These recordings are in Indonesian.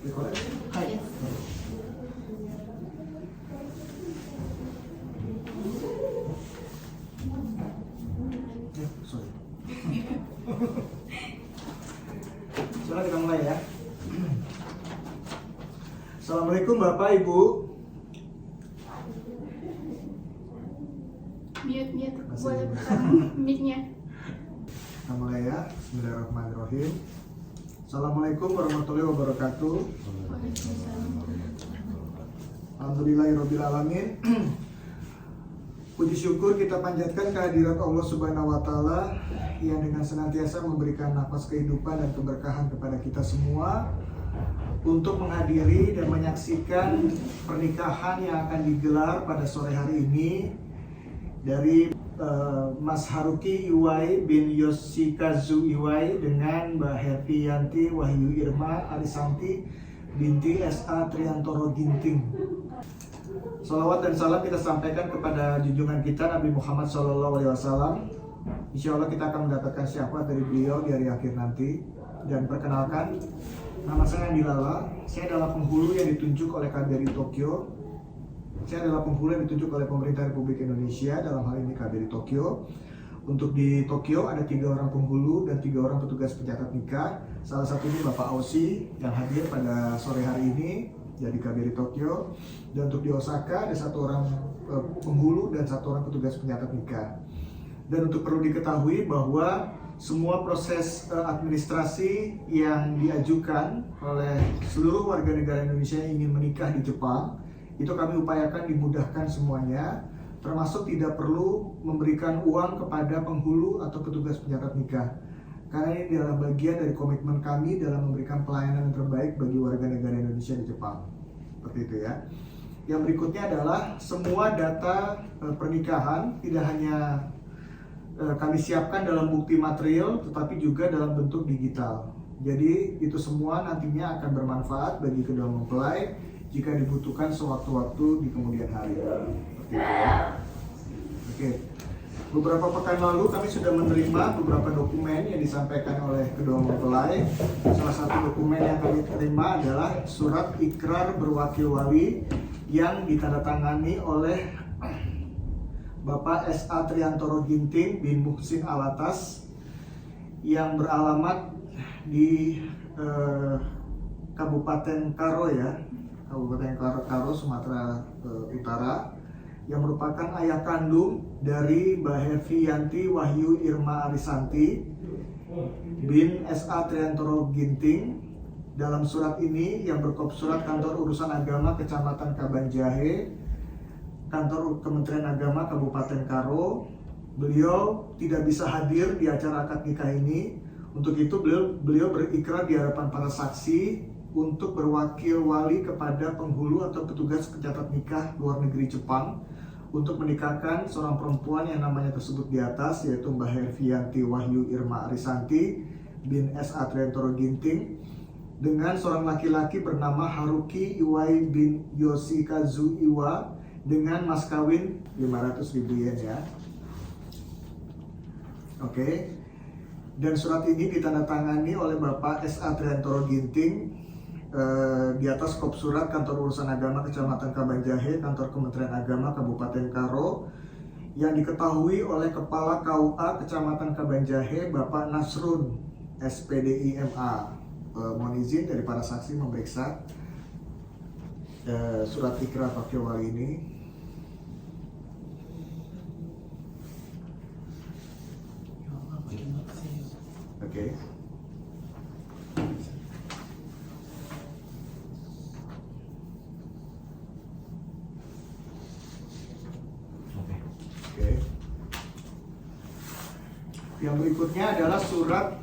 record. Sorry. Soalnya kita mulai ya. Assalamualaikum Bapak Ibu. Mute, Masih boleh mute. buka mic-nya. Kita mulai ya. Bismillahirrahmanirrahim. Assalamualaikum warahmatullahi wabarakatuh. Alhamdulillahirrahmanirrahim. Puji syukur kita panjatkan kehadirat Allah Subhanahu wa Ta'ala yang dengan senantiasa memberikan nafas kehidupan dan keberkahan kepada kita semua untuk menghadiri dan menyaksikan pernikahan yang akan digelar pada sore hari ini dari Mas Haruki Iwai bin Yoshikazu Iwai dengan Mbak Herviyanti Wahyu Irma Arisanti binti S.A. Triantoro Ginting. Salawat dan salam kita sampaikan kepada junjungan kita Nabi Muhammad SAW. Insya Allah kita akan mendapatkan syafaat dari beliau di hari akhir nanti. Dan perkenalkan, nama saya Andi Lala. Saya adalah penghulu yang ditunjuk oleh KBRI Tokyo. Saya adalah penghulu yang ditunjuk oleh pemerintah Republik Indonesia, dalam hal ini KBRI Tokyo. Untuk di Tokyo ada 3 orang penghulu dan 3 orang petugas pencatat nikah. Salah satunya Bapak Ausi yang hadir pada sore hari ini dari KBRI Tokyo. Dan untuk di Osaka ada 1 orang penghulu dan 1 orang petugas pencatat nikah. Dan untuk perlu diketahui bahwa semua proses administrasi yang diajukan oleh seluruh warga negara Indonesia yang ingin menikah di Jepang, itu kami upayakan dimudahkan semuanya, termasuk tidak perlu memberikan uang kepada penghulu atau petugas pencatat nikah. Karena ini adalah bagian dari komitmen kami dalam memberikan pelayanan yang terbaik bagi warga negara Indonesia di Jepang. Seperti itu ya. Yang berikutnya adalah semua data pernikahan tidak hanya kami siapkan dalam bukti material, tetapi juga dalam bentuk digital. Jadi itu semua nantinya akan bermanfaat bagi kedua mempelai jika dibutuhkan sewaktu-waktu di kemudian hari. Seperti itu ya. Oke. Beberapa pekan lalu kami sudah menerima beberapa dokumen yang disampaikan oleh kedua mempelai. Salah satu dokumen yang kami terima adalah surat ikrar berwakil wali yang ditandatangani oleh Bapak S.A. Triantoro Ginting bin Muhsin Alatas yang beralamat di Kabupaten Karo ya, Kabupaten Karo, Sumatera Utara, yang merupakan ayah kandung dari Mbak Herviyanti Wahyu Irma Arisanti bin S.A. Triantoro Ginting. Dalam surat ini yang berkop surat Kantor Urusan Agama Kecamatan Kabanjahe, Kantor Kementerian Agama Kabupaten Karo. Beliau tidak bisa hadir di acara akad nikah ini. Untuk itu beliau berikrar di hadapan para saksi untuk berwakil wali kepada penghulu atau petugas pencatat nikah luar negeri Jepang untuk menikahkan seorang perempuan yang namanya tersebut di atas, yaitu Mbak Herviyanti Wahyu Irma Arisanti bin S.A. Triantoro Ginting dengan seorang laki-laki bernama Haruki Iwai bin Yoshikazu Iwa dengan mas kawin 500.000 yen ya. Oke. Dan surat ini ditandatangani oleh Bapak S.A. Triantoro Ginting. Di atas kop surat Kantor Urusan Agama Kecamatan Kabanjahe, Kantor Kementerian Agama Kabupaten Karo, yang diketahui oleh Kepala KUA Kecamatan Kabanjahe, Bapak Nasrun SPDI MA. Mohon izin dari para saksi memeriksa surat ikrar wakil wali ini. Oke. Yang berikutnya adalah surat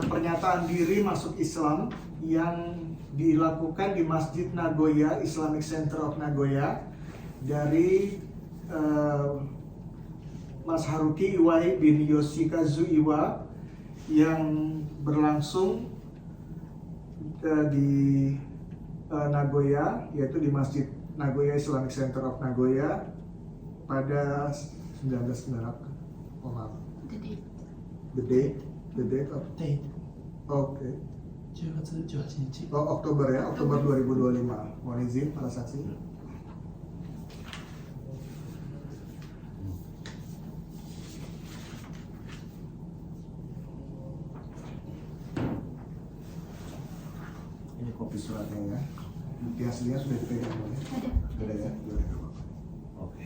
pernyataan diri masuk Islam yang dilakukan di Masjid Nagoya, Islamic Center of Nagoya, dari Mas Haruki Iwai bin Yoshikazu Iwa yang berlangsung di Nagoya, yaitu di Masjid Nagoya Islamic Center of Nagoya pada 1998. Oh maaf. The date of Oke. 10月18日。 Oh, Oktober ya, Oktober 2025. Mohon izin para saksi. Ini kopi suratnya ya. Bukti aslinya sudah dipegang ya? Ada ya? Sudah ada. Oke.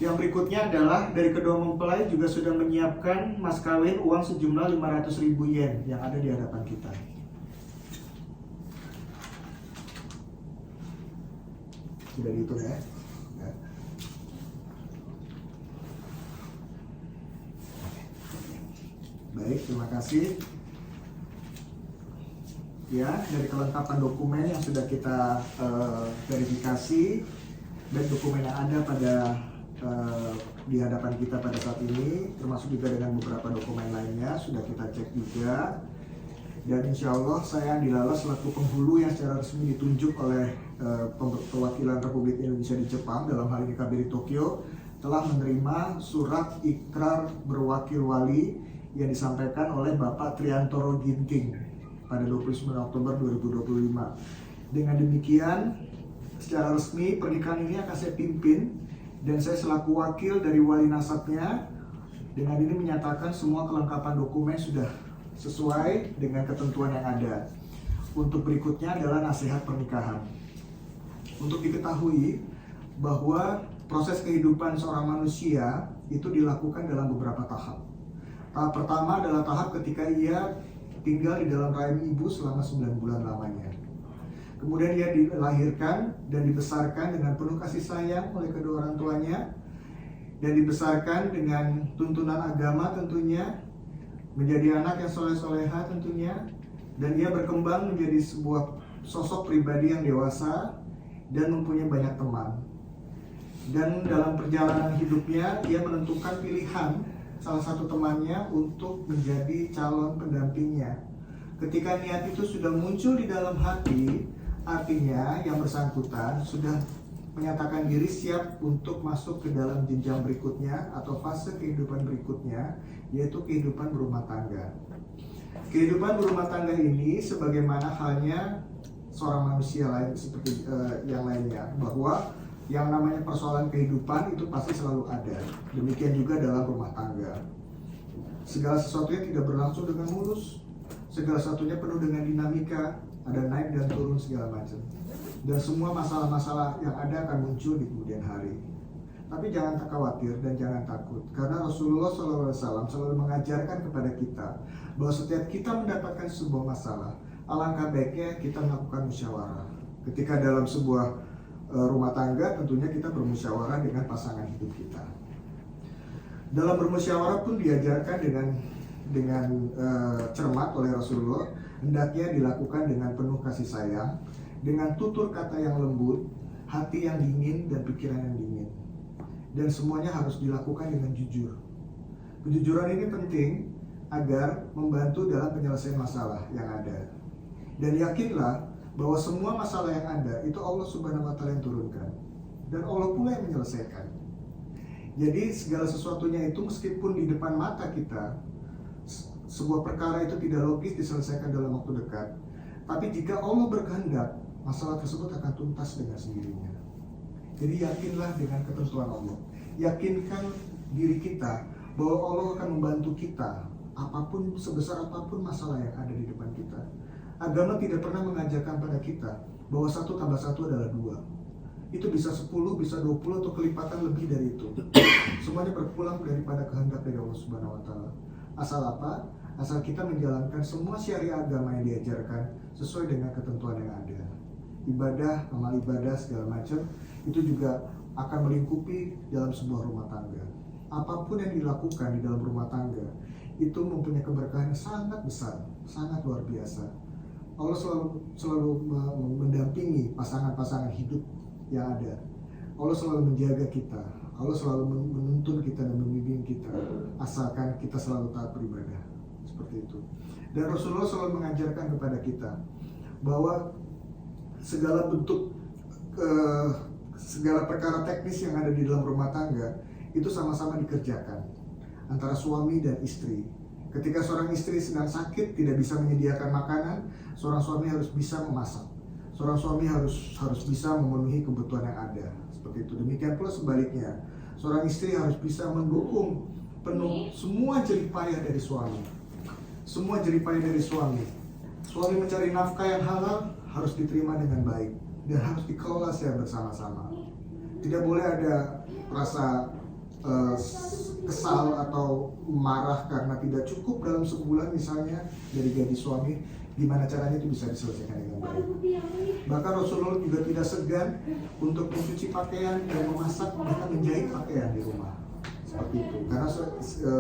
Yang berikutnya adalah dari kedua mempelai juga sudah menyiapkan mas kawin uang sejumlah 500.000 yen yang ada di hadapan kita. Sudah dihitung ya? Ya. Baik, terima kasih. Ya, dari kelengkapan dokumen yang sudah kita verifikasi dan dokumen yang ada pada di hadapan kita pada saat ini, termasuk juga dengan beberapa dokumen lainnya sudah kita cek juga. Dan insya Allah saya Andi selaku penghulu yang secara resmi ditunjuk oleh perwakilan Republik Indonesia di Jepang, dalam hal ini KBRI Tokyo, telah menerima surat ikrar berwakil wali yang disampaikan oleh Bapak Triantoro Ginting pada 29 Oktober 2025. Dengan demikian, secara resmi pernikahan ini akan saya pimpin dan saya selaku wakil dari wali nasabnya dengan ini menyatakan semua kelengkapan dokumen sudah sesuai dengan ketentuan yang ada. Untuk berikutnya adalah nasihat pernikahan. Untuk diketahui bahwa proses kehidupan seorang manusia itu dilakukan dalam beberapa tahap. Tahap pertama adalah tahap ketika ia tinggal di dalam rahim ibu selama 9 bulan lamanya. Kemudian ia dilahirkan dan dibesarkan dengan penuh kasih sayang oleh kedua orang tuanya, dan dibesarkan dengan tuntunan agama tentunya, menjadi anak yang soleh-soleha tentunya, dan ia berkembang menjadi sebuah sosok pribadi yang dewasa dan mempunyai banyak teman. Dan dalam perjalanan hidupnya ia menentukan pilihan salah satu temannya untuk menjadi calon pendampingnya. Ketika niat itu sudah muncul di dalam hati, artinya yang bersangkutan sudah menyatakan diri siap untuk masuk ke dalam jenjang berikutnya atau fase kehidupan berikutnya, yaitu kehidupan berumah tangga. Kehidupan berumah tangga ini sebagaimana halnya seorang manusia lain seperti yang lainnya, bahwa yang namanya persoalan kehidupan itu pasti selalu ada. Demikian juga dalam rumah tangga. Segala sesuatunya tidak berlangsung dengan mulus. Segala sesuatunya penuh dengan dinamika, ada naik dan turun segala macam. Dan semua masalah-masalah yang ada akan muncul di kemudian hari. Tapi jangan khawatir dan jangan takut, karena Rasulullah SAW selalu mengajarkan kepada kita bahwa setiap kita mendapatkan sebuah masalah, alangkah baiknya kita melakukan musyawarah. Ketika dalam sebuah rumah tangga, tentunya kita bermusyawarah dengan pasangan hidup kita. Dalam bermusyawarah pun diajarkan dengan cermat oleh Rasulullah, hendaknya dilakukan dengan penuh kasih sayang, dengan tutur kata yang lembut, hati yang dingin dan pikiran yang dingin. Dan semuanya harus dilakukan dengan jujur. Kejujuran ini penting agar membantu dalam penyelesaian masalah yang ada. Dan yakinlah bahwa semua masalah yang ada itu Allah Subhanahu wa Ta'ala yang turunkan, dan Allah pula yang menyelesaikan. Jadi segala sesuatunya itu meskipun di depan mata kita sebuah perkara itu tidak logis diselesaikan dalam waktu dekat, tapi jika Allah berkehendak, masalah tersebut akan tuntas dengan sendirinya. Jadi yakinlah dengan ketentuan Allah. Yakinkan diri kita bahwa Allah akan membantu kita apapun, sebesar apapun masalah yang ada di depan kita. Agama tidak pernah mengajarkan pada kita bahwa 1 tambah 1 adalah 2. Itu bisa 10, bisa 20, atau kelipatan lebih dari itu. Semuanya berpulang daripada kehendak dari Allah Subhanahu wa Ta'ala. Asal apa? Asal kita menjalankan semua syariat agama yang diajarkan sesuai dengan ketentuan yang ada. Ibadah, amal ibadah, segala macam itu juga akan melingkupi dalam sebuah rumah tangga. Apapun yang dilakukan di dalam rumah tangga itu mempunyai keberkahan yang sangat besar, sangat luar biasa. Allah selalu mendampingi pasangan-pasangan hidup yang ada. Allah selalu menjaga kita. Allah selalu menuntun kita dan membimbing kita, asalkan kita selalu taat beribadah. Seperti itu. Dan Rasulullah selalu mengajarkan kepada kita bahwa segala bentuk segala perkara teknis yang ada di dalam rumah tangga itu sama-sama dikerjakan antara suami dan istri. Ketika seorang istri sedang sakit, tidak bisa menyediakan makanan, seorang suami harus bisa memasak. Seorang suami harus bisa memenuhi kebutuhan yang ada. Seperti itu. Demikian pula sebaliknya. Seorang istri harus bisa mendukung penuh semua jerih payah dari suami. Semua jerih payah dari suami. Suami mencari nafkah yang halal harus diterima dengan baik dan harus dikelola secara bersama-sama. Tidak boleh ada rasa kesal atau marah karena tidak cukup dalam sebulan misalnya dari gaji suami. Gimana caranya itu bisa diselesaikan dengan baik. Bahkan Rasulullah juga tidak segan untuk mencuci pakaian dan memasak, bahkan menjahit pakaian di rumah. Seperti itu. Karena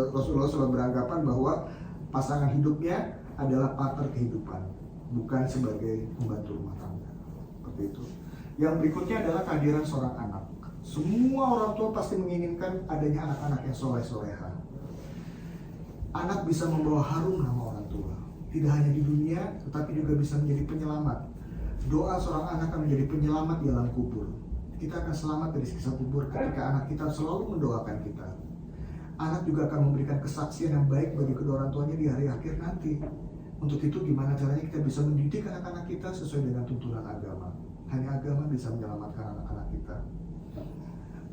Rasulullah selalu beranggapan bahwa pasangan hidupnya adalah partner kehidupan, bukan sebagai pembantu rumah tangga. Seperti itu. Yang berikutnya adalah kehadiran seorang anak. Semua orang tua pasti menginginkan adanya anak-anak yang soleh-soleha. Anak bisa membawa harum nama orang tua. Tidak hanya di dunia, tetapi juga bisa menjadi penyelamat. Doa seorang anak akan menjadi penyelamat di alam kubur. Kita akan selamat dari siksa kubur ketika anak kita selalu mendoakan kita. Anak juga akan memberikan kesaksian yang baik bagi kedua orang tuanya di hari akhir nanti. Untuk itu gimana caranya kita bisa mendidik anak-anak kita sesuai dengan tuntunan agama. Hanya agama bisa menyelamatkan anak-anak kita.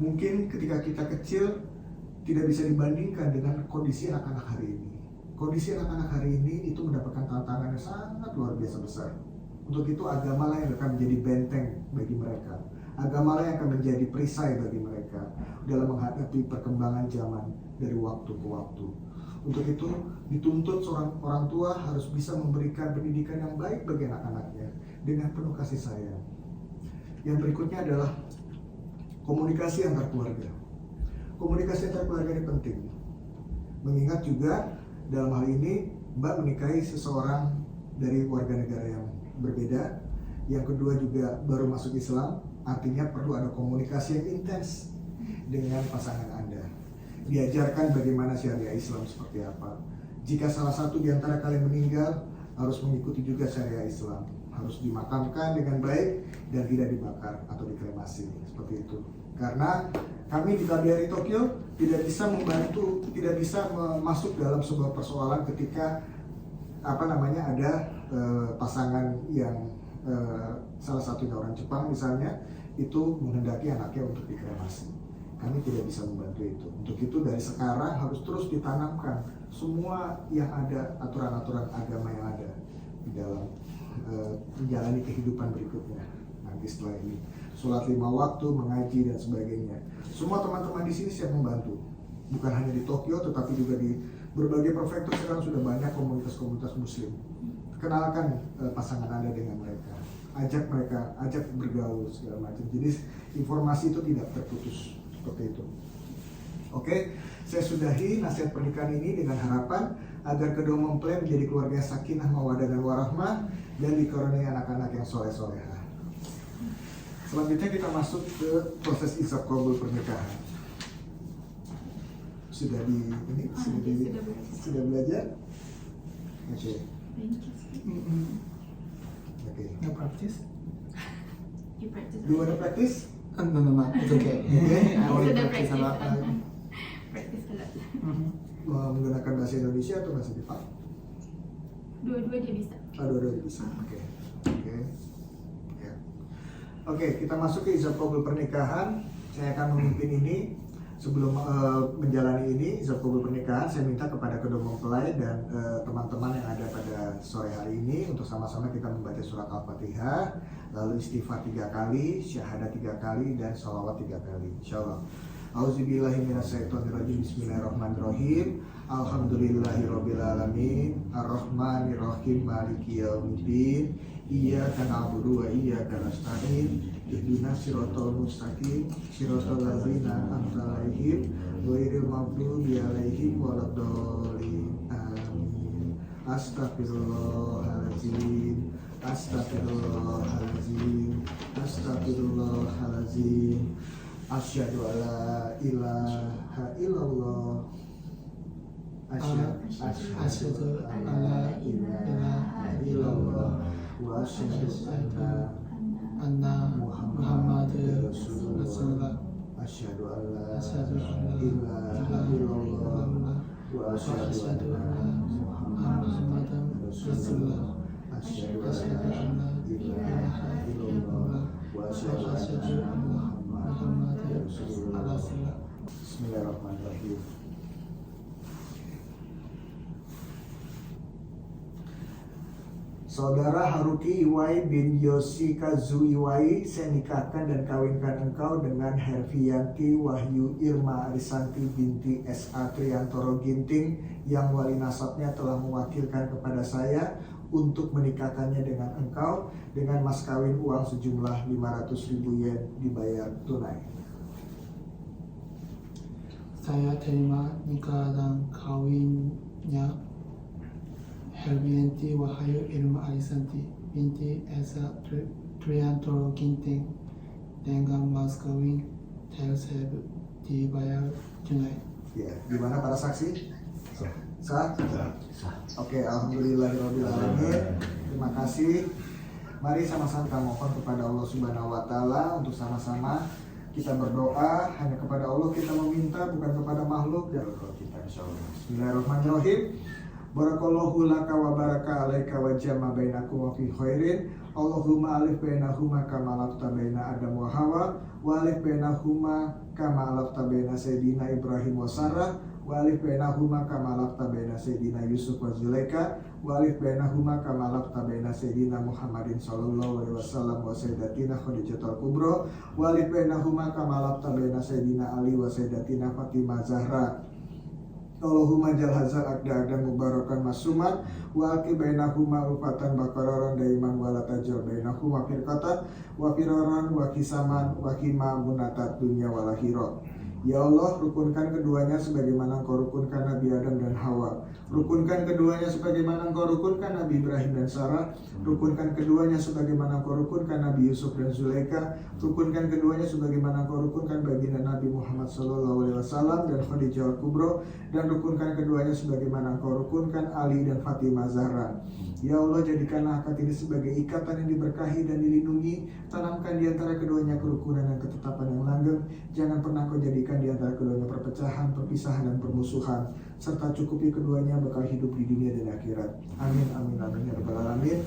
Mungkin ketika kita kecil tidak bisa dibandingkan dengan kondisi anak-anak hari ini. Kondisi anak-anak hari ini itu mendapatkan tantangan yang sangat luar biasa besar. Untuk itu agamalah yang akan menjadi benteng bagi mereka. Agamalah yang akan menjadi perisai bagi mereka dalam menghadapi perkembangan zaman dari waktu ke waktu. Untuk itu dituntut seorang orang tua harus bisa memberikan pendidikan yang baik bagi anak-anaknya dengan penuh kasih sayang. Yang berikutnya adalah komunikasi antar keluarga. Komunikasi antar keluarga ini penting. Mengingat juga dalam hal ini Mbak menikahi seseorang dari warga negara yang berbeda. Yang kedua juga baru masuk Islam. Artinya perlu ada komunikasi yang intens dengan pasangan Anda. Diajarkan bagaimana syariah Islam seperti apa. Jika salah satu di antara kalian meninggal, harus mengikuti juga syariah Islam. Harus dimakamkan dengan baik dan tidak dibakar atau dikremasi, seperti itu. Karena kami di KBRI Tokyo tidak bisa membantu, tidak bisa masuk dalam sebuah persoalan ketika ada pasangan yang salah satunya orang Jepang misalnya itu menghendaki anaknya untuk dikremasi. Kami tidak bisa membantu itu. Untuk itu dari sekarang harus terus ditanamkan semua yang ada, aturan-aturan agama yang ada di dalam menjalani kehidupan berikutnya nanti setelah ini. Sholat 5 waktu, mengaji dan sebagainya. Semua teman-teman di sini siap membantu. Bukan hanya di Tokyo, tetapi juga di berbagai prefektur sekarang sudah banyak komunitas-komunitas Muslim. Kenalkan pasangan Anda dengan mereka, ajak bergaul segala macam. Jadi informasi itu tidak terputus seperti itu. Oke, saya sudahi nasihat pernikahan ini dengan harapan agar kedua mempelai menjadi keluarga sakinah, mawaddah dan warahmah dan dikaruniai anak-anak yang soleh-soleha. Selanjutnya kita masuk ke proses ijab qabul pernikahan. Sudah belajar? Oke. Oke. No practice? You practice. Do you want to practice? No, it's okay. I only Sudah practice a lot. practice a lot. Menggunakan bahasa Indonesia atau bahasa Jepang? Dua-dua dia bisa. Dua-duanya bisa. Oke, kita masuk ke ijab qabul pernikahan. Saya akan memimpin ini. Sebelum menjalani ini ijab qabul pernikahan, saya minta kepada kedua mempelai dan teman-teman yang ada pada sore hari ini untuk sama-sama kita membaca surat Al-Fatihah, lalu istighfar 3 kali, syahadat 3 kali, dan sholawat 3 kali. Insyaallah. Auzubillahiminasyaitonirrajim. Bismillahirrahmanirrahim. Alhamdulillahirabbil alamin. Arrahmanirrahim. Maliki yaumiddin. Iyyaka na'budu wa iyyaka nasta'in. Ihdinas siratal mustaqim. Siratal ladzina an'amta 'alaihim ghairil maghdubi 'alaihim waladdallin. Amin. Astaghfirullahaladzim. Astaghfirullahaladzim. Astaghfirullahaladzim. Asyhadu alla ilaha illallah. Asyhadu alla ilaha illallah wa asyhadu anna Muhammadar Rasulullah. Asyhadu alla Asyhadu alla ilaha illallah wa wa asyhadu asyhadu anna Muhammadan Rasulullah. Asyhadu an la ilaha illallah wa asyhadu anna Muhammadan Rasulullah. Bismillahirrahmanirrahim. Saudara Haruki Iwai bin Yoshikazu Iwai, saya nikahkan dan kawinkan engkau dengan Hervianti Wahyu Irma Arisanti binti S.A. Triantoro Ginting yang wali nasabnya telah mewakilkan kepada saya untuk menikahkannya dengan engkau dengan mas kawin uang sejumlah 500.000 yen dibayar tunai. Saya terima nikah dan kawinnya Hervianti Wahyu Irma Arisanti binti S.A. Triantoro Ginting dengan mas kawin tersebut dibayar tunai. Ya, gimana para saksi? Sah? Oke, alhamdulillahirobbilalamin. Terima kasih. Mari sama-sama kita mohon kepada Allah Subhanahu wa taala untuk sama-sama kita berdoa hanya kepada Allah kita meminta, bukan kepada makhluk dan kita insyaallah. Bismillahirrahmanirrahim. Barakallahu laka wa baraka alaika wa jama bainakum wa fi khairin. Allahumma alif bainahuma kama alafta baina Adam wa Hawa wa alif bainahuma kama alafta baina Sayyidina Ibrahim wa Sarah wa alif bainahuma kama alafta baina Sayyidina Yusuf wa Zulaika wa alif bainahuma kama alafta baina Sayyidina Muhammadin sallallahu alaihi wasallam wa Sayyidatina Khadijatul Kubra wa alif bainahuma kama alafta baina Sayyidina Ali wa Sayyidatina Fatimah Zahra. Allahumma jal hazal akda mubarakan masumat wa aki bainahuma rufatan bakararan daiman wa la tajal bainahuma firqatan wa firaran wa kisaman wa kima munatat dunya wal akhirat. Ya Allah, rukunkan keduanya sebagaimana Engkau rukunkan Nabi Adam dan Hawa. Rukunkan keduanya sebagaimana Engkau rukunkan Nabi Ibrahim dan Sarah. Rukunkan keduanya sebagaimana Engkau rukunkan Nabi Yusuf dan Zulaika. Rukunkan keduanya sebagaimana Engkau rukunkan baginda Nabi Muhammad SAW dan Khadijah al-Kubra. Dan rukunkan keduanya sebagaimana Engkau rukunkan Ali dan Fatimah Zahra. Ya Allah, jadikanlah akad ini sebagai ikatan yang diberkahi dan dilindungi. Tanamkan di antara keduanya kerukunan dan ketetapan yang langgeng. Jangan pernah Kau jadikan di antara keduanya perpecahan, perpisahan, dan permusuhan. Serta cukupi keduanya bekal hidup di dunia dan akhirat. Amin, amin, amin, ya rabbal alamin.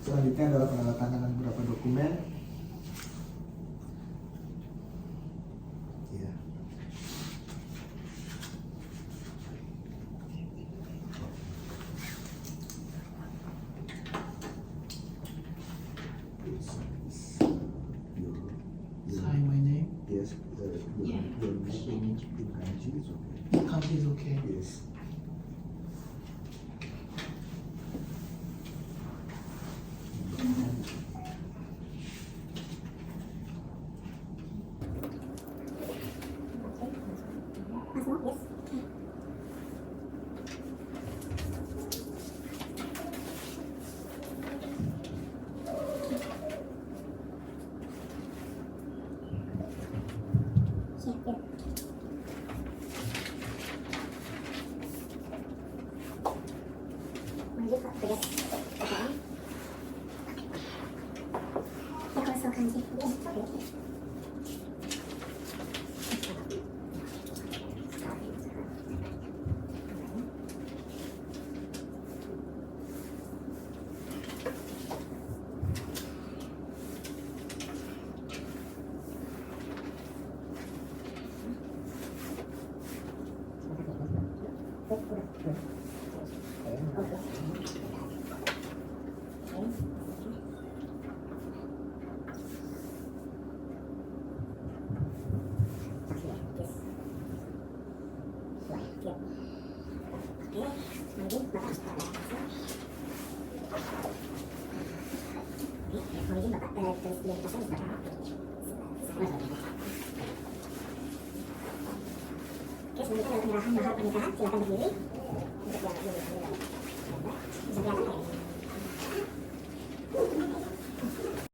Selanjutnya adalah penandatanganan beberapa dokumen. Ya. Sign my name. Yes, Yeah. your name in kanji is okay. Kanji is okay. Yes. Selanjutnya adalah penyerahan mahar pernikahan. Silakan berdiri. Untuk yang belum bisa kelihatan.